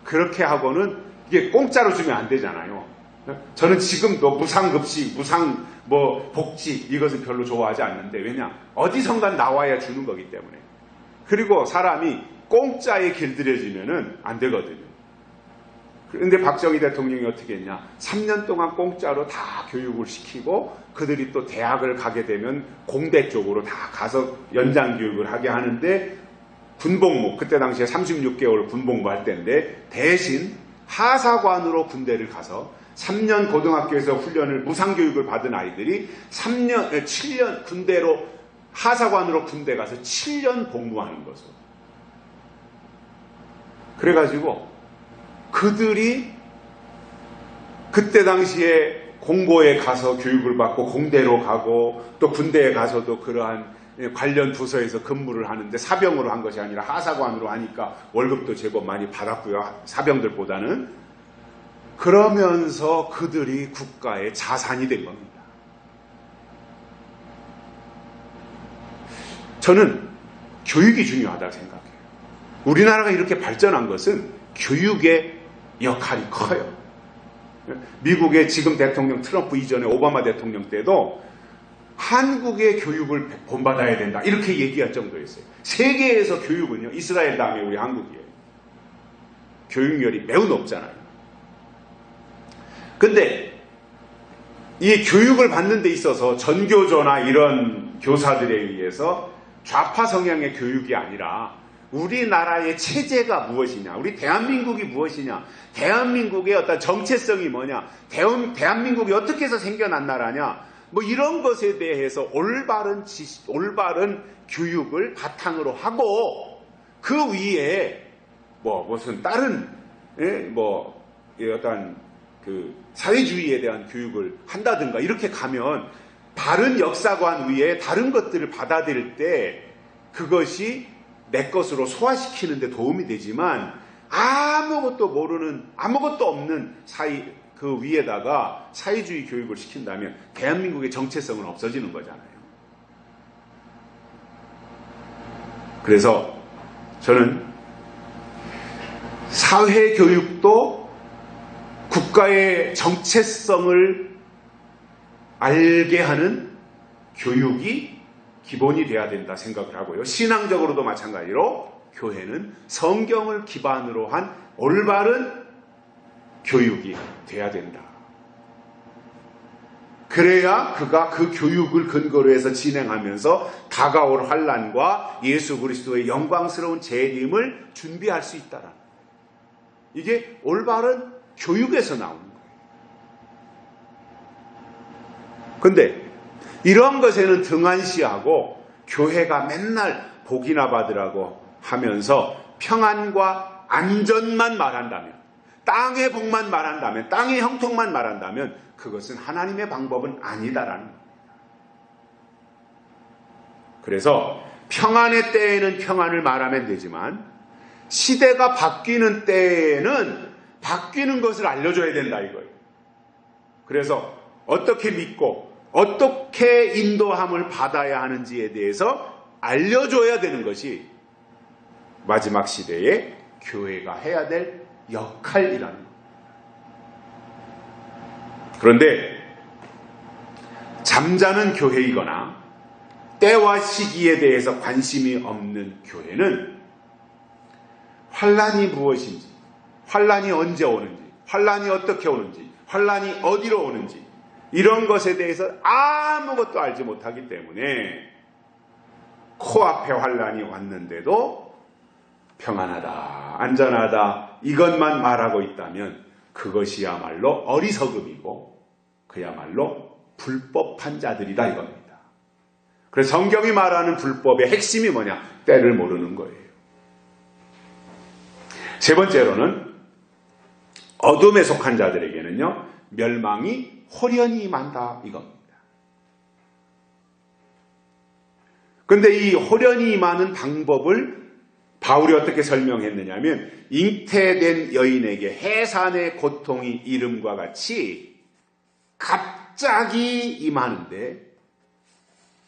그렇게 하고는 이게 공짜로 주면 안 되잖아요. 저는 지금도 무상급식, 복지 이것을 별로 좋아하지 않는데 왜냐? 어디선가 나와야 주는 거기 때문에. 그리고 사람이 공짜에 길들여지면은 안 되거든요. 그런데 박정희 대통령이 어떻게 했냐? 3년 동안 공짜로 다 교육을 시키고 그들이 또 대학을 가게 되면 공대 쪽으로 다 가서 연장 교육을 하게 하는데 군복무, 그때 당시에 36개월 군복무할 때인데 대신 하사관으로 군대를 가서 3년 고등학교에서 훈련을 무상교육을 받은 아이들이 7년 군대로 하사관으로 군대 가서 7년 복무하는 거죠. 그래가지고 그들이 그때 당시에 공고에 가서 교육을 받고 공대로 가고 또 군대에 가서도 그러한 관련 부서에서 근무를 하는데 사병으로 한 것이 아니라 하사관으로 하니까 월급도 제법 많이 받았고요. 사병들보다는. 그러면서 그들이 국가의 자산이 된 겁니다. 저는 교육이 중요하다고 생각해요. 우리나라가 이렇게 발전한 것은 교육의 역할이 커요. 미국의 지금 대통령 트럼프 이전에 오바마 대통령 때도 한국의 교육을 본받아야 된다 이렇게 얘기할 정도였어요. 세계에서 교육은요 이스라엘 다음에 우리 한국이에요. 교육열이 매우 높잖아요. 근데 이 교육을 받는 데 있어서 전교조나 이런 교사들에 의해서 좌파 성향의 교육이 아니라 우리나라의 체제가 무엇이냐, 우리 대한민국이 무엇이냐, 대한민국의 어떤 정체성이 뭐냐, 대한민국이 어떻게 해서 생겨난 나라냐, 뭐 이런 것에 대해서 올바른 교육을 바탕으로 하고 그 위에 무슨 다른 어떤 그 사회주의에 대한 교육을 한다든가 이렇게 가면 바른 역사관 위에 다른 것들을 받아들일 때 그것이 내 것으로 소화시키는 데 도움이 되지만 아무것도 모르는 아무것도 없는 그 위에다가 사회주의 교육을 시킨다면 대한민국의 정체성은 없어지는 거잖아요. 그래서 저는 사회교육도 국가의 정체성을 알게 하는 교육이 기본이 돼야 된다 생각을 하고요. 신앙적으로도 마찬가지로 교회는 성경을 기반으로 한 올바른 교육이 돼야 된다. 그래야 그가 그 교육을 근거로 해서 진행하면서 다가올 환난과 예수 그리스도의 영광스러운 재림을 준비할 수 있다라는 거예요. 이게 올바른 교육에서 나오는 거예요. 근데 이런 것에는 등한시하고 교회가 맨날 복이나 받으라고 하면서 평안과 안전만 말한다면, 땅의 복만 말한다면, 땅의 형통만 말한다면 그것은 하나님의 방법은 아니다라는 겁니다. 그래서 평안의 때에는 평안을 말하면 되지만 시대가 바뀌는 때에는 바뀌는 것을 알려줘야 된다 이거예요. 그래서 어떻게 믿고 어떻게 인도함을 받아야 하는지에 대해서 알려줘야 되는 것이 마지막 시대에 교회가 해야 될 역할이라는 겁니다. 그런데 잠자는 교회이거나 때와 시기에 대해서 관심이 없는 교회는 환난이 무엇인지, 환난이 언제 오는지, 환난이 어떻게 오는지, 환난이 어디로 오는지 이런 것에 대해서 아무것도 알지 못하기 때문에 코앞에 환난이 왔는데도 평안하다, 안전하다 이것만 말하고 있다면 그것이야말로 어리석음이고 그야말로 불법한 자들이다 이겁니다. 그래서 성경이 말하는 불법의 핵심이 뭐냐? 때를 모르는 거예요. 세 번째로는 어둠에 속한 자들에게는요, 멸망이 홀연히 임한다 이겁니다. 그런데 이 홀연히 임하는 방법을 바울이 어떻게 설명했느냐 하면, 잉태된 여인에게 해산의 고통이 이름과 같이 갑자기 임하는데,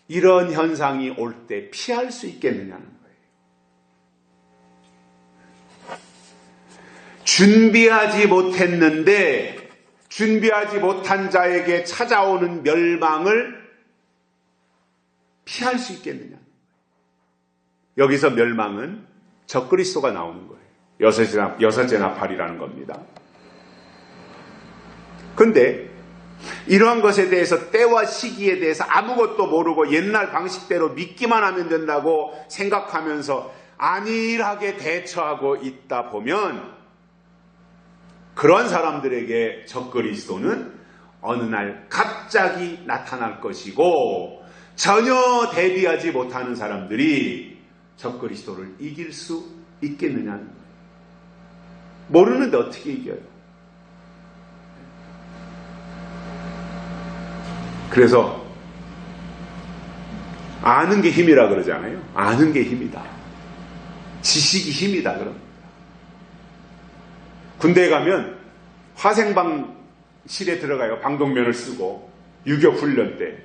이런 현상이 올 때 피할 수 있겠느냐는 거예요. 준비하지 못했는데 준비하지 못한 자에게 찾아오는 멸망을 피할 수 있겠느냐. 여기서 멸망은 적그리스도가 나오는 거예요. 여섯째 나팔이라는 겁니다. 그런데 이러한 것에 대해서 때와 시기에 대해서 아무것도 모르고 옛날 방식대로 믿기만 하면 된다고 생각하면서 안일하게 대처하고 있다 보면, 그런 사람들에게 적그리스도는 어느 날 갑자기 나타날 것이고, 전혀 대비하지 못하는 사람들이 적그리스도를 이길 수 있겠느냐는 거예요. 모르는데 어떻게 이겨요? 그래서 아는 게 힘이라 그러잖아요. 아는 게 힘이다. 지식이 힘이다 그럽니다. 군대에 가면 화생방실에 들어가요. 방독면을 쓰고, 유격훈련 때.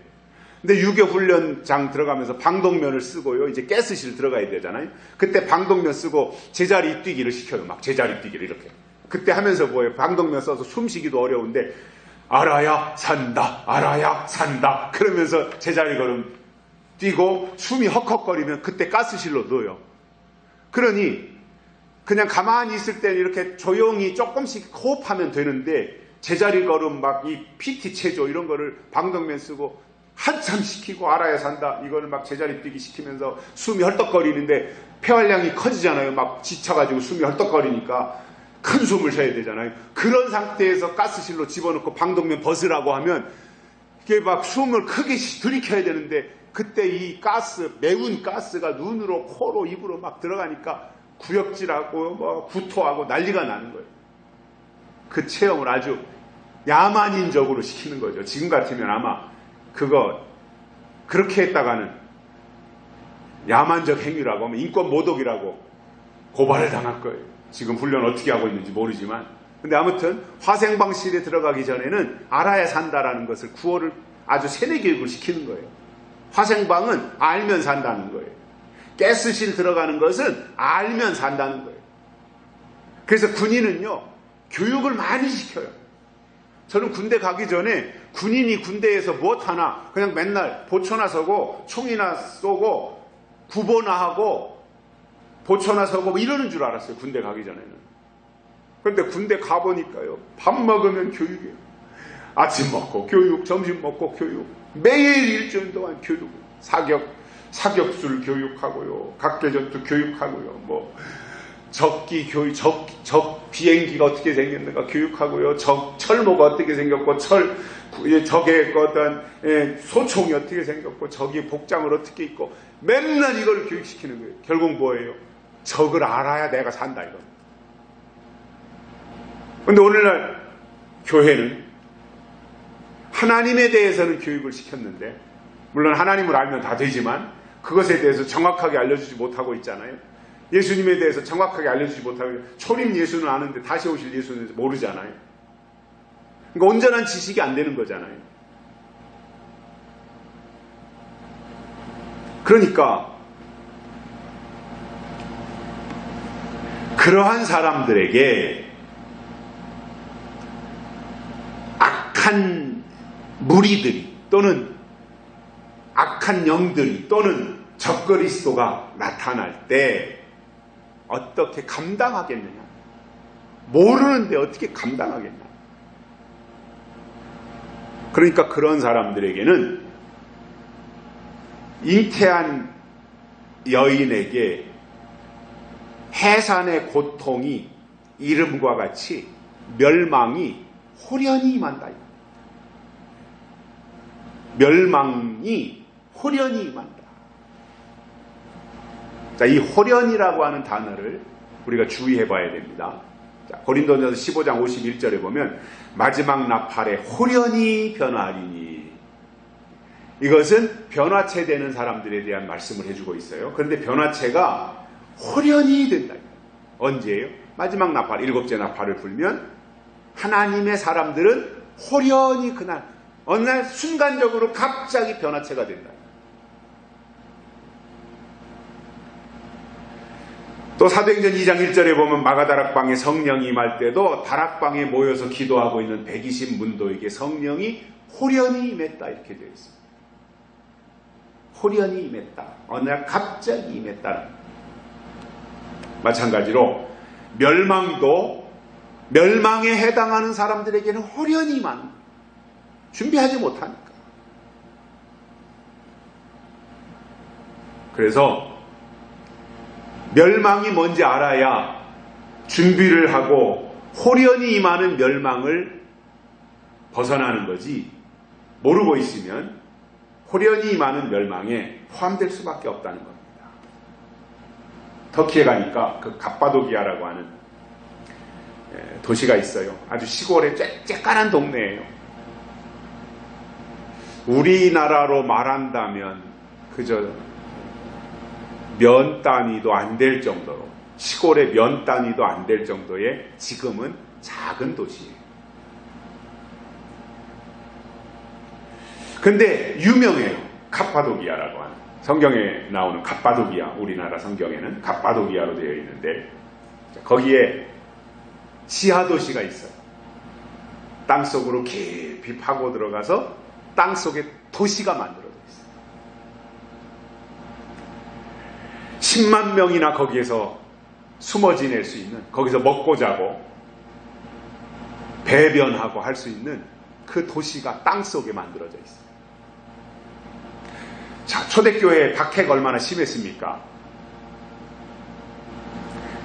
근데 유격훈련장 들어가면서 방독면을 쓰고요, 이제 가스실 들어가야 되잖아요. 그때 방독면 쓰고 제자리 뛰기를 시켜요. 막 제자리 뛰기를 이렇게. 그때 하면서 뭐예요? 방독면 써서 숨쉬기도 어려운데 알아야 산다, 알아야 산다 그러면서 제자리 걸음 뛰고, 숨이 헉헉거리면 그때 가스실로 넣어요. 그러니 그냥 가만히 있을 때는 이렇게 조용히 조금씩 호흡하면 되는데, 제자리 걸음 막 이 PT 체조 이런 거를 방독면 쓰고 한참 시키고 알아야 산다 이거를 막 제자리 뛰기 시키면서 숨이 헐떡거리는데 폐활량이 커지잖아요. 막 지쳐가지고 숨이 헐떡거리니까 큰 숨을 쉬어야 되잖아요. 그런 상태에서 가스실로 집어넣고 방독면 벗으라고 하면 이게 막 숨을 크게 들이켜야 되는데, 그때 이 가스, 매운 가스가 눈으로 코로 입으로 막 들어가니까 구역질하고 뭐 구토하고 난리가 나는 거예요. 그 체험을 아주 야만인적으로 시키는 거죠. 지금 같으면 아마 그거 그렇게 했다가는 야만적 행위라고 하면 인권 모독이라고 고발을 당할 거예요. 지금 훈련 어떻게 하고 있는지 모르지만. 근데 아무튼 화생방실에 들어가기 전에는 알아야 산다라는 것을 구호를 아주 세뇌 교육을 시키는 거예요. 화생방은 알면 산다는 거예요. 가스실 들어가는 것은 알면 산다는 거예요. 그래서 군인은요, 교육을 많이 시켜요. 저는 군대 가기 전에 군인이 군대에서 무엇하나 그냥 맨날 보초나 서고 총이나 쏘고 구보나 하고 보초나 서고 뭐 이러는 줄 알았어요. 군대 가기 전에는. 그런데 군대 가보니까요, 밥 먹으면 교육이에요. 아침 먹고 교육, 점심 먹고 교육, 매일 일주일 동안 교육, 사격술 교육하고요, 각계전투 교육하고요, 뭐 적기 교육, 적 비행기가 어떻게 생겼는가 교육하고요, 적 철모가 어떻게 생겼고, 적의 어떤 소총이 어떻게 생겼고, 적이 복장을 어떻게 입고, 맨날 이걸 교육시키는 거예요. 결국 뭐예요? 적을 알아야 내가 산다 이거. 그런데 오늘날 교회는 하나님에 대해서는 교육을 시켰는데, 물론 하나님을 알면 다 되지만 그것에 대해서 정확하게 알려주지 못하고 있잖아요. 예수님에 대해서 정확하게 알려주지 못하고, 초림 예수는 아는데 다시 오실 예수는 모르잖아요. 그러니까 온전한 지식이 안 되는 거잖아요. 그러니까 그러한 사람들에게 악한 무리들이 또는 악한 영들이 또는 적그리스도가 나타날 때 어떻게 감당하겠느냐. 모르는데 어떻게 감당하겠냐. 그러니까 그런 사람들에게는 잉태한 여인에게 해산의 고통이 이름과 같이 멸망이 홀연히 임한다. 멸망이 호련히 임한다. 자, 이 호련이라고 하는 단어를 우리가 주의해 봐야 됩니다. 자, 고린도전서 15장 51절에 보면 마지막 나팔에 호련히 변화하리니, 이것은 변화체 되는 사람들에 대한 말씀을 해주고 있어요. 그런데 변화체가 호련히 된다. 언제예요? 마지막 나팔, 7째 나팔을 불면 하나님의 사람들은 호련히 그날 어느 날 순간적으로 갑자기 변화체가 된다. 또 사도행전 2장 1절에 보면 마가다락방에 성령이 임할 때도 다락방에 모여서 기도하고 있는 120문도에게 성령이 호련히 임했다, 이렇게 되어 있습니다. 호련히 임했다. 어느 날 갑자기 임했다. 마찬가지로 멸망도 멸망에 해당하는 사람들에게는 호련히 임하는, 준비하지 못하니까. 그래서 멸망이 뭔지 알아야 준비를 하고 호련히 임하는 멸망을 벗어나는 거지, 모르고 있으면 호련히 임하는 멸망에 포함될 수밖에 없다는 겁니다. 터키에 가니까 그 갑바도기아라고 하는 도시가 있어요. 아주 시골에 쬐깐한 동네예요. 우리나라로 말한다면 그저 면 단위도 안 될 정도로, 시골의 면 단위도 안 될 정도의 지금은 작은 도시예요. 근데 유명해요. 갑바도기아라고 하는, 성경에 나오는 갑바도기아, 우리나라 성경에는 갑바도기아로 되어 있는데 거기에 지하도시가 있어요. 땅속으로 깊이 파고 들어가서 땅속에 도시가 만들어져 있어요. 10만 명이나 거기에서 숨어 지낼 수 있는, 거기서 먹고 자고 배변하고 할 수 있는 그 도시가 땅속에 만들어져 있어요. 자, 초대교회의 박해가 얼마나 심했습니까?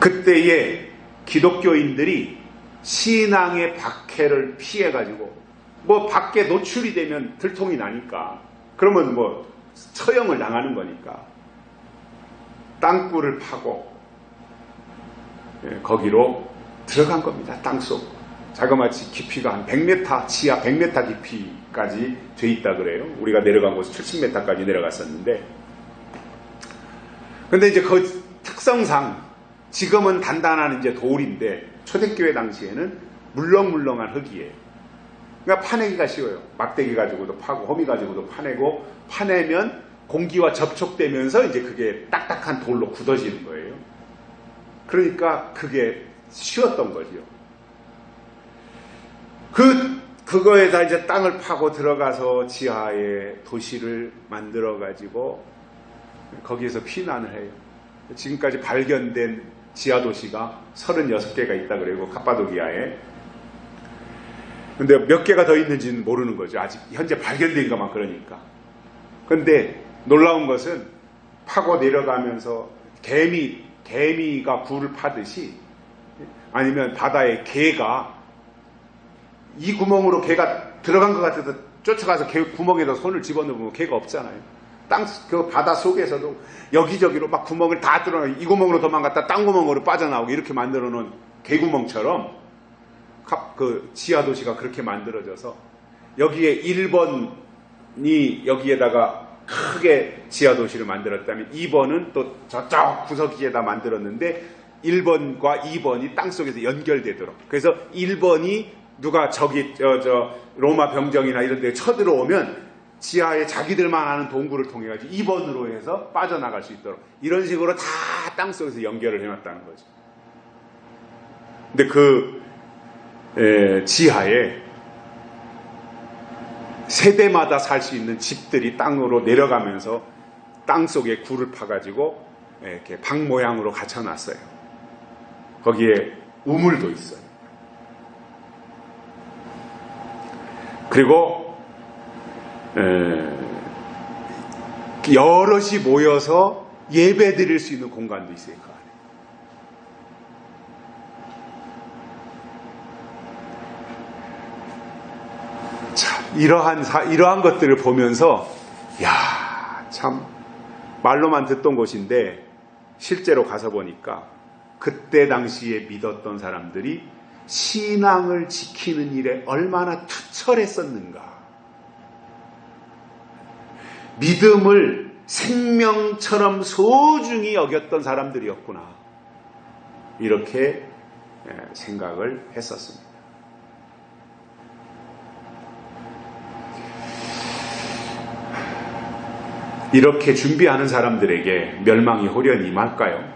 그때의 기독교인들이 신앙의 박해를 피해가지고, 뭐 밖에 노출이 되면 들통이 나니까, 그러면 뭐 처형을 당하는 거니까 땅굴을 파고 거기로 들어간 겁니다. 땅속. 자그마치 깊이가 한 100m, 지하 100m 깊이까지 돼 있다 그래요. 우리가 내려간 곳은 70m까지 내려갔었는데, 근데 이제 그 특성상 지금은 단단한 이제 돌인데 초대교회 당시에는 물렁물렁한 흙이에요. 그러니까 파내기가 쉬워요. 막대기 가지고도 파고 호미 가지고도 파내고, 파내면 공기와 접촉되면서 이제 그게 딱딱한 돌로 굳어지는 거예요. 그러니까 그게 쉬웠던 거죠. 그거에다 이제 땅을 파고 들어가서 지하에 도시를 만들어 가지고 거기에서 피난을 해요. 지금까지 발견된 지하 도시가 36개가 있다 그래요. 갑바도기아에. 근데 몇 개가 더 있는지는 모르는 거죠. 아직 현재 발견된 것만 그러니까. 근데 놀라운 것은 파고 내려가면서 개미가 굴을 파듯이, 아니면 바다에 개가, 이 구멍으로 개가 들어간 것 같아서 쫓아가서 개 구멍에다 손을 집어넣으면 개가 없잖아요. 그 바다 속에서도 여기저기로 막 구멍을 다 뚫어놔, 이 구멍으로 도망갔다 딴 구멍으로 빠져나오고 이렇게 만들어 놓은 개구멍처럼 그 지하 도시가 그렇게 만들어져서, 여기에 1번이 여기에다가 크게 지하 도시를 만들었다면 2번은 또 저쪽 구석기에다 만들었는데 1번과 2번이 땅속에서 연결되도록. 그래서 1번이 누가 저기 로마 병정이나 이런 데 쳐들어오면 지하에 자기들만 아는 동굴을 통해 가지고 2번으로 해서 빠져나갈 수 있도록, 이런 식으로 다 땅속에서 연결을 해놨다는 거죠. 근데 그 지하에 세대마다 살 수 있는 집들이 땅으로 내려가면서 땅속에 굴을 파가지고 이렇게 방 모양으로 갖춰놨어요. 거기에 우물도 있어요. 그리고 여럿이 모여서 예배 드릴 수 있는 공간도 있어요. 그 안에. 자, 이러한 것들을 보면서 참 말로만 듣던 곳인데 실제로 가서 보니까 그때 당시에 믿었던 사람들이 신앙을 지키는 일에 얼마나 투철했었는가. 믿음을 생명처럼 소중히 여겼던 사람들이었구나. 이렇게 생각을 했었습니다. 이렇게 준비하는 사람들에게 멸망이 호련히 임할까요?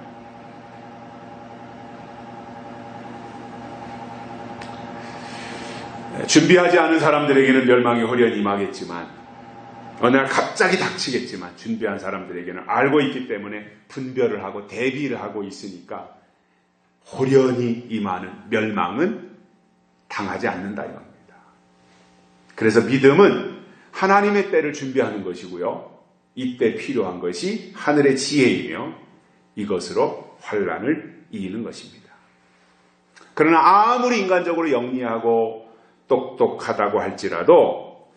준비하지 않은 사람들에게는 멸망이 호련히 임하겠지만 어느 날 갑자기 닥치겠지만 준비한 사람들에게는 알고 있기 때문에 분별을 하고 대비를 하고 있으니까 호련히 임하는 멸망은 당하지 않는다 이겁니다. 그래서 믿음은 하나님의 때를 준비하는 것이고요. 이때 필요한 것이 하늘의 지혜이며 이것으로 환난을 이기는 것입니다. 그러나 아무리 인간적으로 영리하고 똑똑하다고 할지라도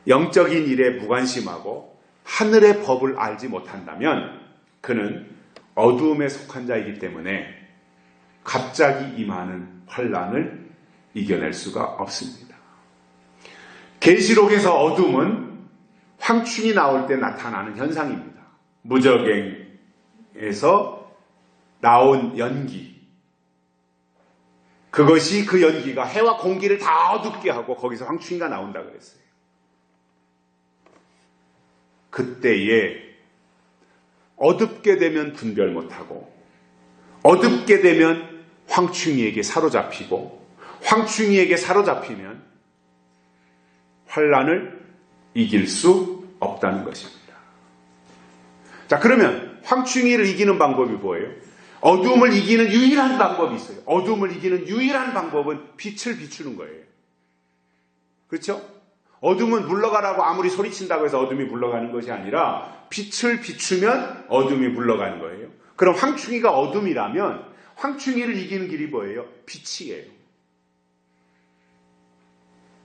영적인 일에 무관심하고 하늘의 법을 알지 못한다면 그는 어두움에 속한 자이기 때문에 갑자기 임하는 환난을 이겨낼 수가 없습니다. 계시록에서 어둠은 황충이 나올 때 나타나는 현상입니다. 무저갱에서 나온 연기. 그것이 그 연기가 해와 공기를 다 어둡게 하고 거기서 황충이가 나온다 그랬어요. 그때에 어둡게 되면 분별 못하고 어둡게 되면 황충이에게 사로잡히고 황충이에게 사로잡히면 환난을 이길 수 없다는 것입니다. 자, 그러면 황충이를 이기는 방법이 뭐예요? 어둠을 이기는 유일한 방법이 있어요. 어둠을 이기는 유일한 방법은 빛을 비추는 거예요. 그렇죠? 어둠은 물러가라고 아무리 소리친다고 해서 어둠이 물러가는 것이 아니라 빛을 비추면 어둠이 물러가는 거예요. 그럼 황충이가 어둠이라면 황충이를 이기는 길이 뭐예요? 빛이에요.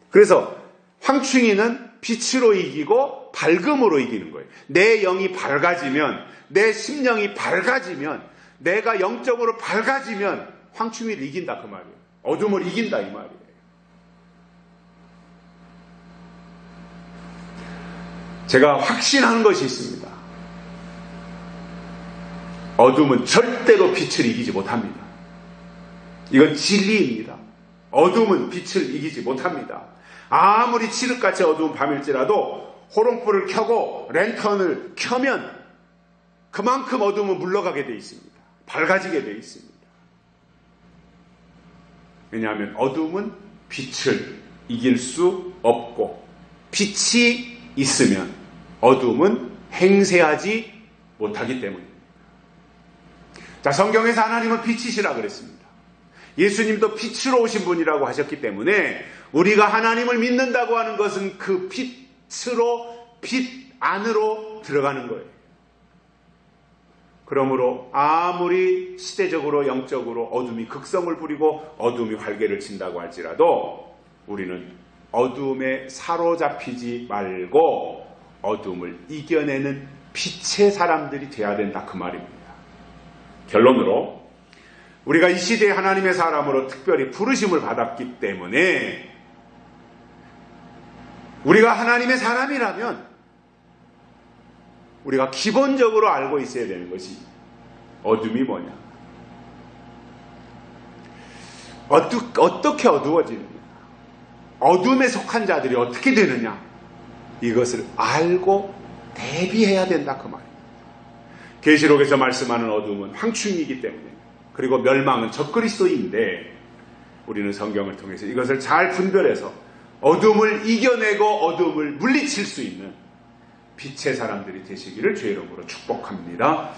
그래서 황충이는 빛으로 이기고 밝음으로 이기는 거예요. 내 영이 밝아지면, 내 심령이 밝아지면, 내가 영적으로 밝아지면 황충이를 이긴다 그 말이에요. 어둠을 이긴다 이 말이에요. 제가 확신하는 것이 있습니다. 어둠은 절대로 빛을 이기지 못합니다. 이건 진리입니다. 어둠은 빛을 이기지 못합니다. 아무리 칠흑같이 어두운 밤일지라도 호롱불을 켜고 랜턴을 켜면 그만큼 어둠은 물러가게 되어 있습니다. 밝아지게 되어 있습니다. 왜냐하면 어둠은 빛을 이길 수 없고 빛이 있으면 어둠은 행세하지 못하기 때문입니다. 자, 성경에서 하나님은 빛이시라 그랬습니다. 예수님도 빛으로 오신 분이라고 하셨기 때문에 우리가 하나님을 믿는다고 하는 것은 그 빛으로 빛 안으로 들어가는 거예요. 그러므로 아무리 시대적으로 영적으로 어둠이 극성을 부리고 어둠이 활개를 친다고 할지라도 우리는 어둠에 사로잡히지 말고 어둠을 이겨내는 빛의 사람들이 돼야 된다 그 말입니다. 결론으로 우리가 이 시대에 하나님의 사람으로 특별히 부르심을 받았기 때문에 우리가 하나님의 사람이라면 우리가 기본적으로 알고 있어야 되는 것이 어둠이 뭐냐, 어떻게 어두워지느냐, 어둠에 속한 자들이 어떻게 되느냐, 이것을 알고 대비해야 된다 그 말입니다. 계시록에서 말씀하는 어둠은 황충이기 때문에, 그리고 멸망은 적그리스도인데 우리는 성경을 통해서 이것을 잘 분별해서 어둠을 이겨내고 어둠을 물리칠 수 있는 빛의 사람들이 되시기를 주의 이름으로 축복합니다.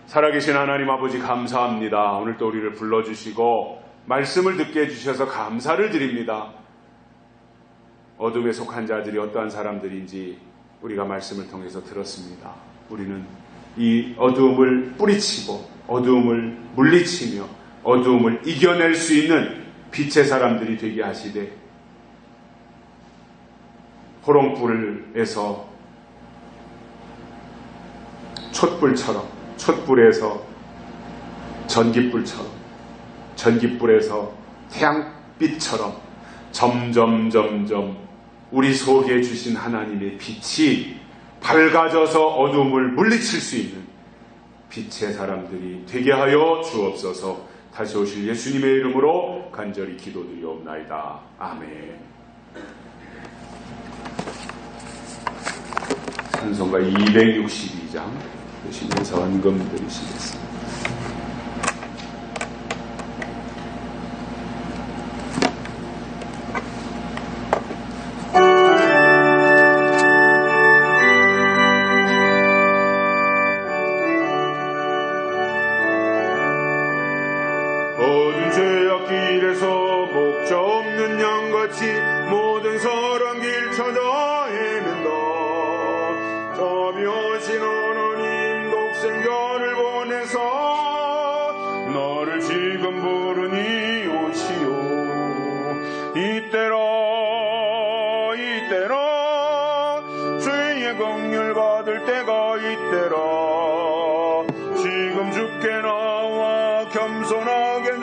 살아계신 하나님 아버지 감사합니다. 오늘 또 우리를 불러주시고 말씀을 듣게 해주셔서 감사를 드립니다. 어둠에 속한 자들이 어떠한 사람들인지 우리가 말씀을 통해서 들었습니다. 우리는 이 어두움을 뿌리치고 어두움을 물리치며 어두움을 이겨낼 수 있는 빛의 사람들이 되게 하시되 호롱불에서 촛불에서 전깃불처럼, 전깃불에서 태양빛처럼 점점 우리 속에 주신 하나님의 빛이 밝아져서 어둠을 물리칠 수 있는 빛의 사람들이 되게 하여 주옵소서. 다시 오실 예수님의 이름으로 간절히 기도드리옵나이다. 아멘. 찬송가 262장 드시면서 헌금 드리시겠습니다. 어두운 죄악 길에서 목자 없는 양같이 모든 사람 길 찾아 헤맨다. 자비하신 하나님 독생자를 보내사 너를 지금 부르니 오시오. 이때라 주의 긍휼 받을 때가 이때라. 지금 주께 나와 겸손하게